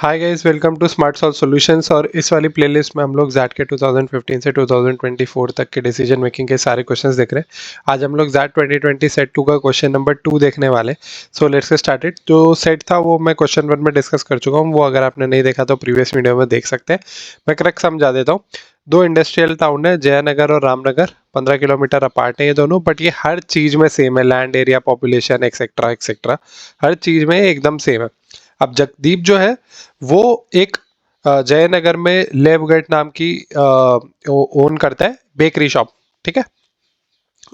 Hi guys, welcome to Smart Solve Solutions. और इस वाली प्लेलिस्ट में हम लोग जैट के 2015 से 2024 तक के डिसीजन मेकिंग के सारे क्वेश्चंस देख रहे हैं। आज हम लोग जैट 2020 सेट 2 का क्वेश्चन नंबर 2 देखने वाले। So let's get started. जो सेट था वो मैं क्वेश्चन 1 में डिस्कस कर चुका हूँ, वो अगर आपने नहीं देखा तो प्रीवियस वीडियो में देख सकते हैं। मैं करेक्ट समझा देता हूँ। दो इंडस्ट्रियल टाउन है, जयनगर और रामनगर, 15 किलोमीटर अपार्ट है ये दोनों, बट ये हर चीज में सेम है। Land area, population, etcetera etcetera, हर चीज में एकदम सेम है। अब जगदीप जो है वो एक जयनगर में लेबगेट नाम की ओन करता है बेकरी शॉप। ठीक है,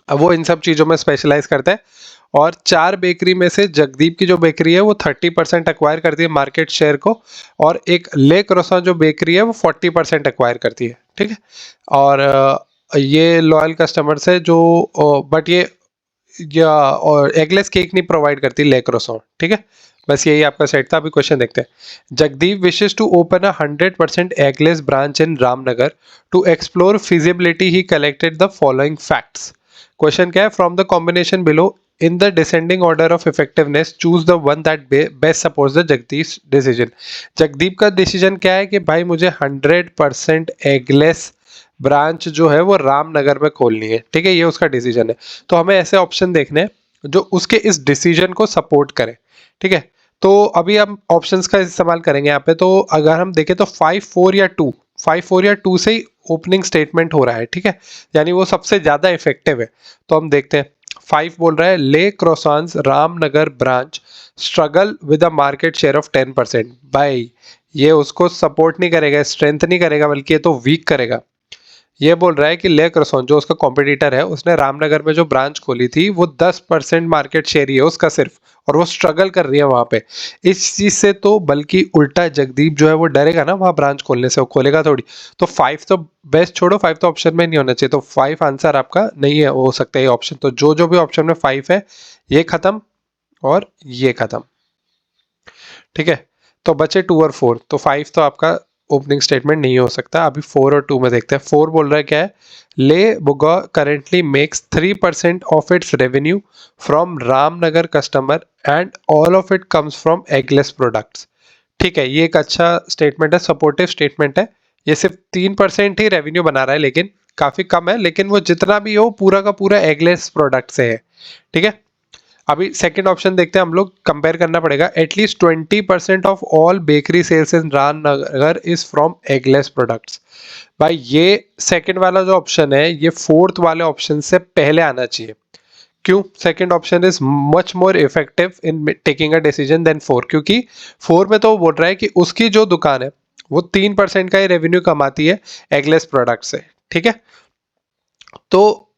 अब वो इन सब चीज़ों में स्पेशलाइज करता है। और 4 बेकरी में से जगदीप की जो बेकरी है वो 30% एक्वायर करती है मार्केट शेयर को, और एक ले क्रोसा जो बेकरी है वो 40% एक्वायर करती है। ठीक है, और ये लॉयल कस्टमर्स है जो, बट ये या और एगलेस केक नहीं प्रोवाइड करती ले क्रोसॉन। ठीक है, बस यही आपका सेट था। अभी क्वेश्चन देखते हैं। Jagdeep wishes to open a 100% eggless branch in Ramnagar. To explore feasibility he collected the following facts. Question क्या है? From the combination below in the descending order of effectiveness choose the one that best supports the Jagdeep decision. Jagdeep का decision क्या है कि भाई मुझे 100% eggless branch जो है वो रामनगर में खोलनी है। ठीक है, ये उसका डिसीजन है। तो हमें ऐसे ऑप्शन देखने हैं जो उसके इस डिसीजन को सपोर्ट करें। ठीक है, तो अभी हम ऑप्शंस का इस्तेमाल करेंगे यहाँ पे। तो अगर हम देखें तो 5 4 या 2, 5 4 या 2 से ही ओपनिंग स्टेटमेंट हो रहा है। ठीक है, यानी वो सबसे ज्यादा इफेक्टिव है। तो हम देखते हैं। 5 बोल रहा है le croissants Ramnagar branch struggle with a market share of 10%। भाई ये उसको सपोर्ट नहीं करेगा, स्ट्रेंथ नहीं करेगा, बल्कि ये तो वीक करेगा। ये बोल रहा है कि ले क्रॉसन जो उसका कॉम्पिटिटर है, उसने रामनगर में जो ब्रांच खोली थी वो 10% मार्केट शेयर ही है उसका सिर्फ, और वो स्ट्रगल कर रही है वहां पे। इस चीज से तो बल्कि उल्टा जगदीप जो है वो डरेगा ना वहां ब्रांच खोलने से, वो खोलेगा थोड़ी। तो 5 तो बेस्ट छोड़ो, 5 तो ऑप्शन में नहीं होना चाहिए। तो 5 आंसर आपका नहीं है, हो सकता है ये ऑप्शन। तो जो जो भी ऑप्शन में 5 है ये खत्म और ये खत्म। ठीक है, तो बचे 2 और 4। तो 5 तो आपका ओपनिंग स्टेटमेंट नहीं हो सकता। अभी 4 और 2 में देखते हैं। 4 बोल रहा है क्या है? ले बुगा currently makes 3% of its revenue from Ramnagar customer and all of it comes from eggless products. ठीक है, ये एक अच्छा स्टेटमेंट है, सपोर्टिव स्टेटमेंट है। ये सिर्फ 3% ही रेवेन्यू बना रहा है, लेकिन काफी कम है। लेकिन वो जितना भी हो पूरा का पूरा एगलेस प्रोडक्ट से है। ठीक है, अभी सेकंड ऑप्शन देखते हैं हम लोग। कंपेयर करना पड़ेगा। At least 20% of all bakery sales in Ramnagar is from eggless products. भाई ये सेकंड वाला जो ऑप्शन है ये फोर्थ वाले ऑप्शन से पहले आना चाहिए। क्यों? Second option is much more effective in taking a decision than 4। क्योंकि 4 में तो वो बोल रहा है कि उसकी जो दुकान है वो 3% का ही रेवेन्यू कमाती है एगलेस प्रोडक्ट से। ठीक है, तो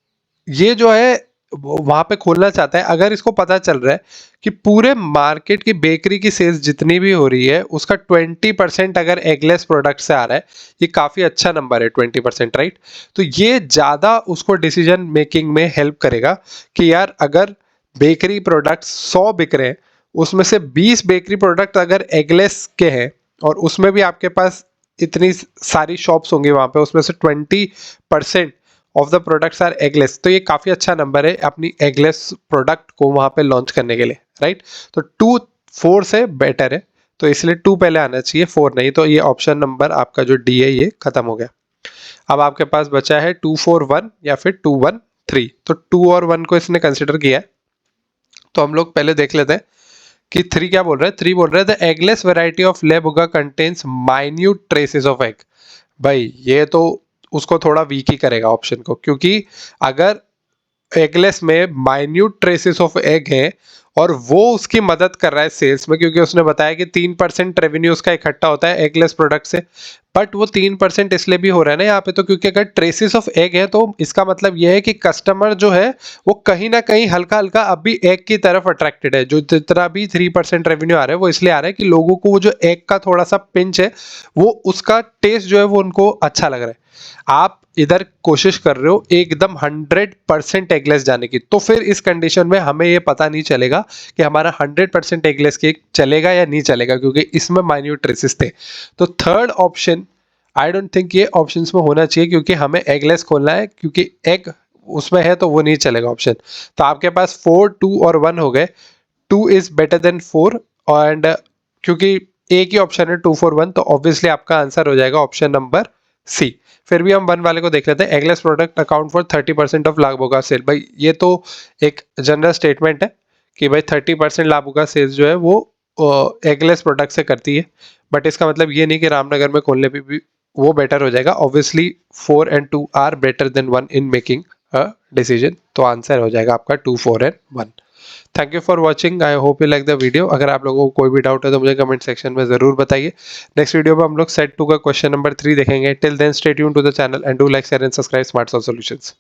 ये जो है वहां पे खोलना चाहता है। अगर इसको पता चल रहा है कि पूरे मार्केट की बेकरी की सेल्स जितनी भी हो रही है उसका 20% अगर एगलेस प्रोडक्ट से आ रहा है, ये काफी अच्छा नंबर है 20%, राइट? तो ये ज्यादा उसको डिसीजन मेकिंग में हेल्प करेगा कि यार अगर बेकरी प्रोडक्ट 100 बिक रहे हैं, उसमें से 20 बेकरी प्रोडक्ट अगर एगलेस के हैं, और उसमें भी आपके पास इतनी सारी शॉप्स होंगी वहां पे, उसमें से 20% of the products are eggless, तो ये काफी अच्छा नंबर है अपनी एगलेस प्रोडक्ट को वहां पे लॉन्च करने के लिए, राइट? तो 2 4 से बेटर है, तो इसलिए 2 पहले आना चाहिए, 4 नहीं। तो ये ऑप्शन नंबर आपका जो डी है ये खत्म हो गया। अब आपके पास बचा है 2 4 1 या फिर 2 1 3। तो 2 और 1 को इसने कंसिडर किया है। तो हम लोग पहले देख लेते हैं कि 3 क्या बोल रहा है। 3 बोल रहा है द एगलेस वेराइटी ऑफ लेबुगा contains minute traces of egg. भाई ये तो उसको थोड़ा वीक ही करेगा ऑप्शन को, क्योंकि अगर एगलेस में माइन्यूट ट्रेसेस ऑफ एग है और वो उसकी मदद कर रहा है सेल्स में, क्योंकि उसने बताया कि 3% रेवेन्यू उसका इकट्ठा होता है एगलेस प्रोडक्ट से। बट वो 3% इसलिए भी हो रहा है ना यहाँ पे, तो क्योंकि अगर ट्रेसेस ऑफ एग है तो इसका मतलब ये है कि कस्टमर जो है वो कहीं ना कहीं हल्का हल्का अब भी एग की तरफ अट्रैक्टेड है। जो जितना भी 3% रेवेन्यू आ रहा है वो इसलिए आ रहा है कि लोगों को वो जो एग का थोड़ा सा पिंच है, वो उसका टेस्ट जो है वो उनको अच्छा लग रहा है। आप इधर कोशिश कर रहे हो एकदम 100% एगलेस जाने की, तो फिर इस कंडीशन में हमें ये पता नहीं चलेगा कि हमारा 100% एगलेस केक चलेगा या नहीं चलेगा, क्योंकि इसमें माइन्यूट ट्रेसेस थे। तो third option I don't think ये ऑप्शंस में होना चाहिए, क्योंकि हमें एगलेस खोलना है, क्योंकि एग उसमें है तो वो नहीं चलेगा ऑप्शन। तो आपके पास 4 2 और 1 हो गए। 2 इज बेटर देन 4, एंड क्योंकि एक ही ऑप्शन है 241, तो ऑब्वियसली आपका आंसर हो जाएगा ऑप्शन नंबर सी। फिर भी हम 1 वाले को देख लेते हैं। Eggless product account for 30% of लाभोगा सेल। भाई ये तो एक जनरल स्टेटमेंट है कि भाई 30% लाभोगा सेल्स जो है वो एगलेस प्रोडक्ट से करती है, बट इसका मतलब ये नहीं कि रामनगर में खोलने पे भी वो बेटर हो जाएगा। Obviously 4 and 2 are better than 1 in making a decision, तो आंसर हो जाएगा आपका 2, 4 and 1। Thank you for watching, I hope you like the video. अगर आप लोगों को कोई भी डाउट है तो मुझे कमेंट सेक्शन में जरूर बताइए। नेक्स्ट वीडियो में हम लोग सेट 2 का क्वेश्चन नंबर 3 देखेंगे। Till then stay tuned to the channel and do like share and subscribe Smart Solve solutions.